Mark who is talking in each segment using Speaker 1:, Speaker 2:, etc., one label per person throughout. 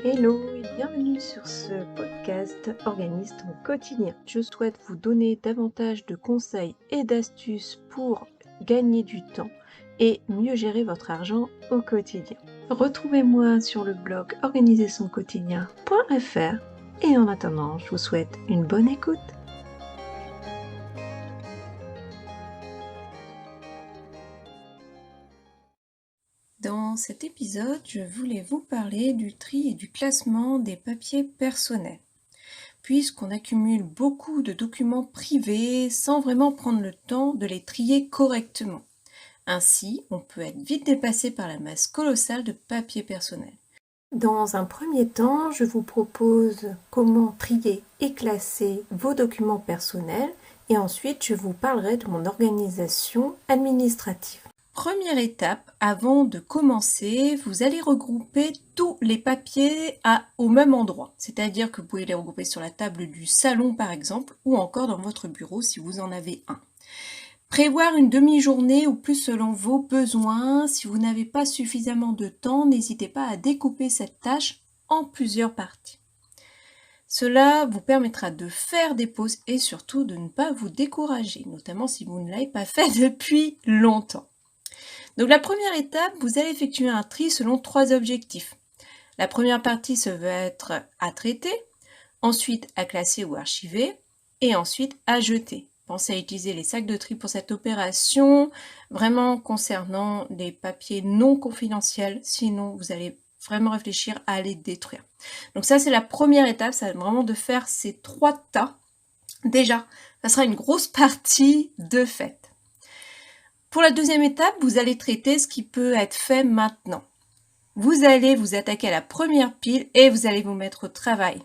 Speaker 1: Hello et bienvenue sur ce podcast Organise ton quotidien. Je souhaite vous donner davantage de conseils et d'astuces pour gagner du temps et mieux gérer votre argent au quotidien. Retrouvez-moi sur le blog organisersonquotidien.fr et en attendant, je vous souhaite une bonne écoute. Dans cet épisode, je voulais vous parler du tri et du classement des papiers personnels. Puisqu'on accumule beaucoup de documents privés sans vraiment prendre le temps de les trier correctement. Ainsi, on peut être vite dépassé par la masse colossale de papiers personnels. Dans un premier temps, je vous propose comment trier et classer vos documents personnels et ensuite je vous parlerai de mon organisation administrative. Première étape, avant de commencer, vous allez regrouper tous les papiers au même endroit. C'est-à-dire que vous pouvez les regrouper sur la table du salon par exemple, ou encore dans votre bureau si vous en avez un. Prévoir une demi-journée ou plus selon vos besoins. Si vous n'avez pas suffisamment de temps, n'hésitez pas à découper cette tâche en plusieurs parties. Cela vous permettra de faire des pauses et surtout de ne pas vous décourager, notamment si vous ne l'avez pas fait depuis longtemps. Donc la première étape, vous allez effectuer un tri selon 3 objectifs. La première partie, ça va être à traiter, ensuite à classer ou archiver, et ensuite à jeter. Pensez à utiliser les sacs de tri pour cette opération, vraiment concernant les papiers non confidentiels, sinon vous allez vraiment réfléchir à les détruire. Donc ça, c'est la première étape, c'est vraiment de faire ces 3 tas. Déjà, ça sera une grosse partie de fait. Pour la deuxième étape, vous allez traiter ce qui peut être fait maintenant. Vous allez vous attaquer à la première pile et vous allez vous mettre au travail.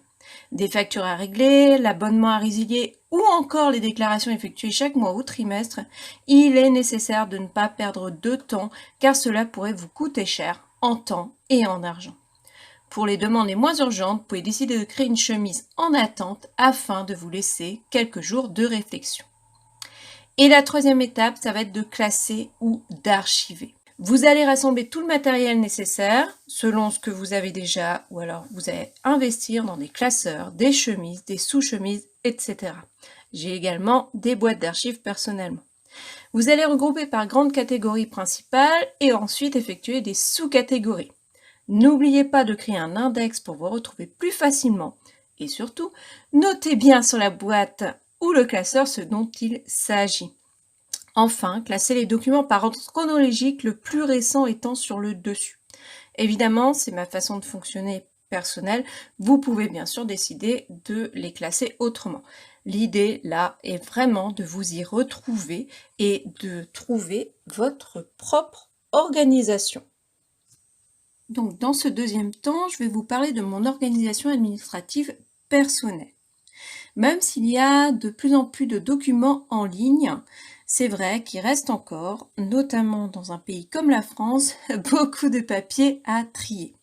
Speaker 1: Des factures à régler, l'abonnement à résilier ou encore les déclarations effectuées chaque mois ou trimestre, il est nécessaire de ne pas perdre de temps car cela pourrait vous coûter cher en temps et en argent. Pour les demandes les moins urgentes, vous pouvez décider de créer une chemise en attente afin de vous laisser quelques jours de réflexion. Et la troisième étape, ça va être de classer ou d'archiver. Vous allez rassembler tout le matériel nécessaire selon ce que vous avez déjà ou alors vous allez investir dans des classeurs, des chemises, des sous-chemises, etc. J'ai également des boîtes d'archives personnellement. Vous allez regrouper par grandes catégories principales et ensuite effectuer des sous-catégories. N'oubliez pas de créer un index pour vous retrouver plus facilement et surtout, notez bien sur la boîte ou le classeur ce dont il s'agit. Enfin, classez les documents par ordre chronologique, le plus récent étant sur le dessus. Évidemment, c'est ma façon de fonctionner personnelle. Vous pouvez bien sûr décider de les classer autrement. L'idée, là, est vraiment de vous y retrouver et de trouver votre propre organisation. Donc, dans ce deuxième temps, je vais vous parler de mon organisation administrative personnelle. Même s'il y a de plus en plus de documents en ligne, c'est vrai qu'il reste encore, notamment dans un pays comme la France, beaucoup de papiers à trier.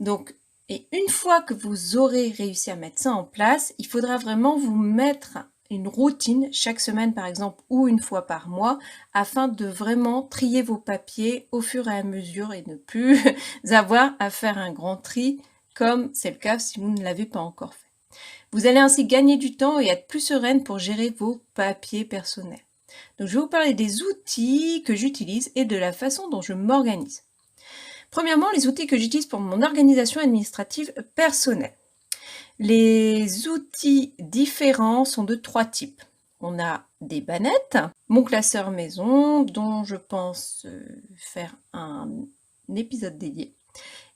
Speaker 1: Donc, et une fois que vous aurez réussi à mettre ça en place, il faudra vraiment vous mettre une routine chaque semaine par exemple ou une fois par mois afin de vraiment trier vos papiers au fur et à mesure et ne plus avoir à faire un grand tri comme c'est le cas si vous ne l'avez pas encore fait. Vous allez ainsi gagner du temps et être plus sereine pour gérer vos papiers personnels. Donc, je vais vous parler des outils que j'utilise et de la façon dont je m'organise. Premièrement, les outils que j'utilise pour mon organisation administrative personnelle. Les outils différents sont de 3 types. On a des bannettes, mon classeur maison, dont je pense faire un épisode dédié,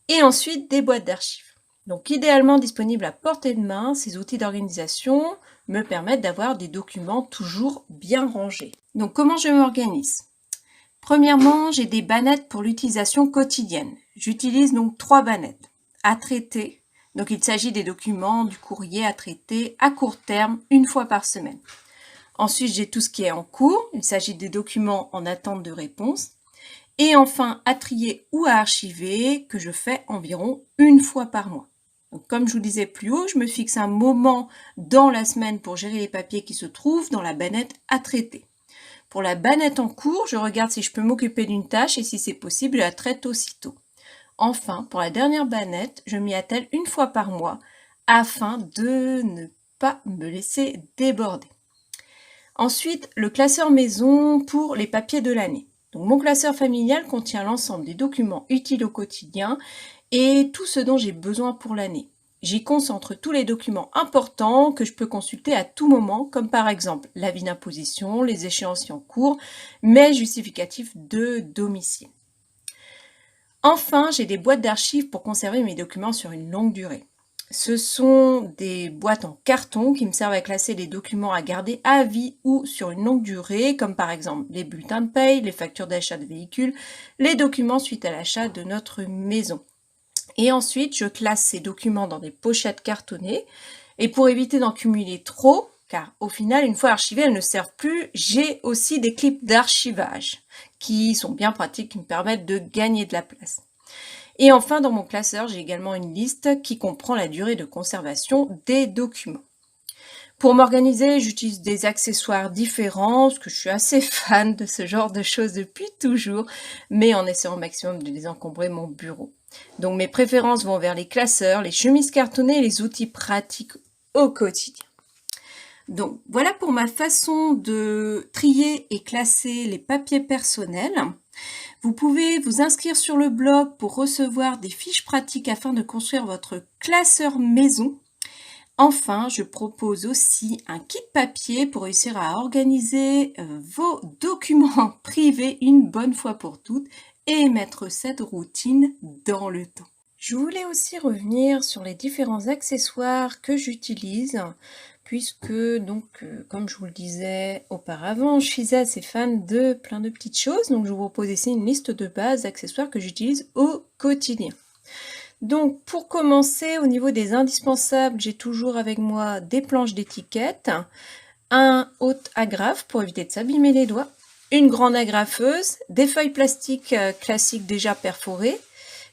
Speaker 1: et ensuite des boîtes d'archives. Donc idéalement disponibles à portée de main, ces outils d'organisation me permettent d'avoir des documents toujours bien rangés. Donc comment je m'organise ? Premièrement, j'ai des bannettes pour l'utilisation quotidienne. J'utilise donc 3 bannettes. À traiter, donc il s'agit des documents, du courrier à traiter à court terme, une fois par semaine. Ensuite, j'ai tout ce qui est en cours. Il s'agit des documents en attente de réponse. Et enfin, à trier ou à archiver, que je fais environ une fois par mois. Donc, comme je vous disais plus haut, je me fixe un moment dans la semaine pour gérer les papiers qui se trouvent dans la bannette à traiter. Pour la bannette en cours, je regarde si je peux m'occuper d'une tâche et si c'est possible, je la traite aussitôt. Enfin, pour la dernière bannette, je m'y attelle une fois par mois afin de ne pas me laisser déborder. Ensuite, le classeur maison pour les papiers de l'année. Donc, mon classeur familial contient l'ensemble des documents utiles au quotidien et tout ce dont j'ai besoin pour l'année. J'y concentre tous les documents importants que je peux consulter à tout moment, comme par exemple l'avis d'imposition, les échéanciers en cours, mes justificatifs de domicile. Enfin, j'ai des boîtes d'archives pour conserver mes documents sur une longue durée. Ce sont des boîtes en carton qui me servent à classer les documents à garder à vie ou sur une longue durée, comme par exemple les bulletins de paye, les factures d'achat de véhicules, les documents suite à l'achat de notre maison. Et ensuite, je classe ces documents dans des pochettes cartonnées. Et pour éviter d'en cumuler trop, car au final, une fois archivées, elles ne servent plus, j'ai aussi des clips d'archivage qui sont bien pratiques, qui me permettent de gagner de la place. Et enfin, dans mon classeur, j'ai également une liste qui comprend la durée de conservation des documents. Pour m'organiser, j'utilise des accessoires différents, parce que je suis assez fan de ce genre de choses depuis toujours, mais en essayant au maximum de désencombrer mon bureau. Donc mes préférences vont vers les classeurs, les chemises cartonnées et les outils pratiques au quotidien. Donc voilà pour ma façon de trier et classer les papiers personnels. Vous pouvez vous inscrire sur le blog pour recevoir des fiches pratiques afin de construire votre classeur maison. Enfin, je propose aussi un kit papier pour réussir à organiser vos documents privés une bonne fois pour toutes et mettre cette routine dans le temps. Je voulais aussi revenir sur les différents accessoires que j'utilise puisque comme je vous le disais auparavant, je suis assez fan de plein de petites choses. Donc je vous propose ici une liste de base d'accessoires que j'utilise au quotidien. Donc pour commencer, au niveau des indispensables, j'ai toujours avec moi des planches d'étiquette, un haute agrafe pour éviter de s'abîmer les doigts, une grande agrafeuse, des feuilles plastiques classiques déjà perforées,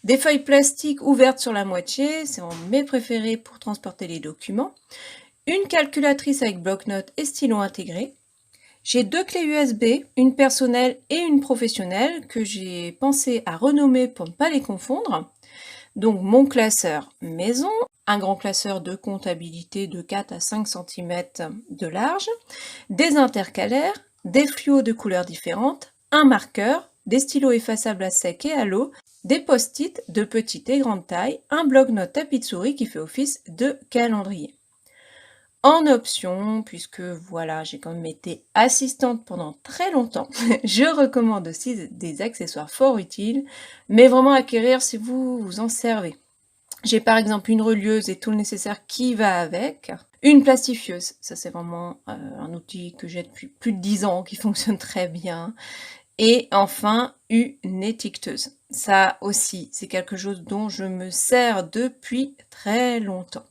Speaker 1: des feuilles plastiques ouvertes sur la moitié, c'est mes préférés pour transporter les documents, une calculatrice avec bloc-notes et stylo intégré. J'ai 2 clés USB, une personnelle et une professionnelle que j'ai pensé à renommer pour ne pas les confondre. Donc mon classeur maison, un grand classeur de comptabilité de 4 à 5 cm de large, des intercalaires, des fluos de couleurs différentes, un marqueur, des stylos effaçables à sec et à l'eau, des post-it de petite et grande taille, un bloc-notes tapis de souris qui fait office de calendrier. En option, puisque voilà, j'ai quand même été assistante pendant très longtemps, je recommande aussi des accessoires fort utiles, mais vraiment à acquérir si vous vous en servez. J'ai par exemple une relieuse et tout le nécessaire qui va avec, une plastifieuse, ça c'est vraiment un outil que j'ai depuis plus de 10 ans, qui fonctionne très bien, et enfin une étiqueteuse. Ça aussi, c'est quelque chose dont je me sers depuis très longtemps.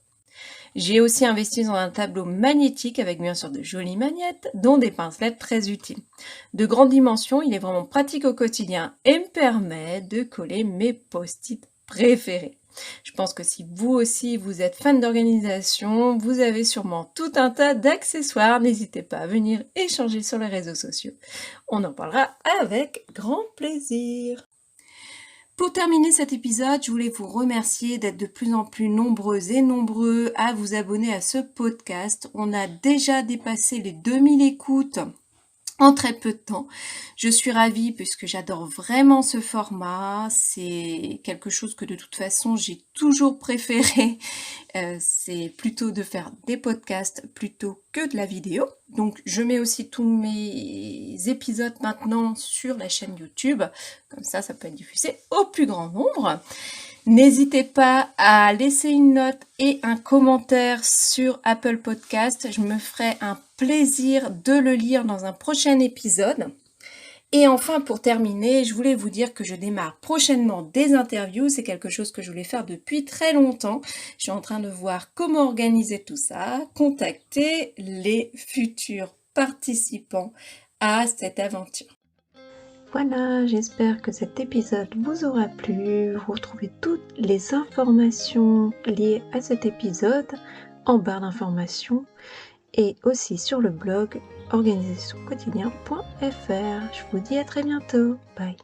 Speaker 1: J'ai aussi investi dans un tableau magnétique avec bien sûr de jolies magnettes, dont des pincelettes très utiles. De grande dimension, il est vraiment pratique au quotidien et me permet de coller mes post-it préférés. Je pense que si vous aussi vous êtes fan d'organisation, vous avez sûrement tout un tas d'accessoires. N'hésitez pas à venir échanger sur les réseaux sociaux. On en parlera avec grand plaisir. Pour terminer cet épisode, je voulais vous remercier d'être de plus en plus nombreuses et nombreux à vous abonner à ce podcast. On a déjà dépassé les 2000 écoutes en très peu de temps. Je suis ravie puisque j'adore vraiment ce format. C'est quelque chose que de toute façon j'ai toujours préféré. C'est plutôt de faire des podcasts plutôt que de la vidéo. Donc je mets aussi tous mes épisodes maintenant sur la chaîne YouTube. Comme ça peut être diffusé au plus grand nombre. N'hésitez pas à laisser une note et un commentaire sur Apple Podcast. Je me ferai un plaisir de le lire dans un prochain épisode. Et enfin, pour terminer, je voulais vous dire que je démarre prochainement des interviews. C'est quelque chose que je voulais faire depuis très longtemps. Je suis en train de voir comment organiser tout ça, contacter les futurs participants à cette aventure. Voilà, j'espère que cet épisode vous aura plu. Vous retrouvez toutes les informations liées à cet épisode en barre d'informations et aussi sur le blog organisationquotidien.fr. Je vous dis à très bientôt. Bye.